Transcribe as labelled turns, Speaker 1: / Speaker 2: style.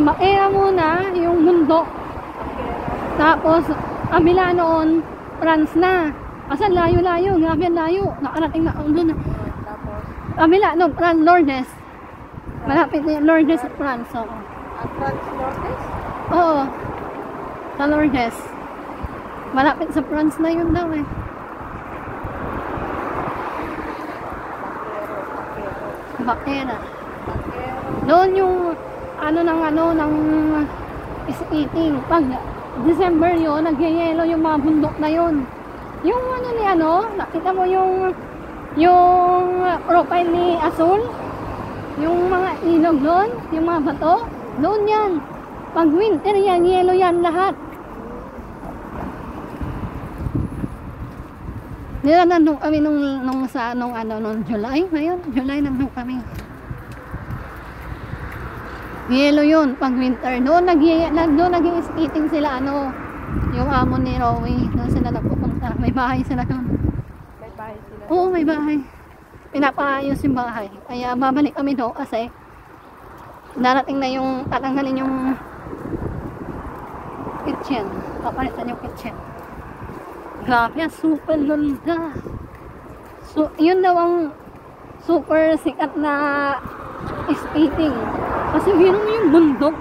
Speaker 1: Baera muna, yung bundok. Tapos, kabila noon, France na. Kasi layo-layo, grabe ang layo. Nakarating na doon. Kabila, no, France, Lourdes. Malapit na yung Lourdes sa France. Oo.
Speaker 2: At France, Lourdes?
Speaker 1: Oo. Sa Lourdes. Malapit sa France na yun daw eh. Baera. Doon yung ng is-eating. Pag December yun, nagyayelo yung mga bundok na yun. Yung nakita mo yung profile ni Azul, yung mga ilog doon, yung mga bato, doon yan. Pag winter yan, yelo yan lahat. Nandun kami nung July, ngayon, July nandun kami. Yelo yun, pag winter. Doon nag-i-skating sila, yung amo ni Rowie. Doon sila nagpupunta. May bahay sila doon.
Speaker 2: May bahay sila?
Speaker 1: Oo, may bahay. Pinapaayos yung bahay. Kaya babalik kami doon kasi darating na yung tatanggalin yung kitchen. Papalitan yung kitchen. Grabe, super ganda. So, yun daw ang super sikat na skating. Kasi meron mo yung bundok.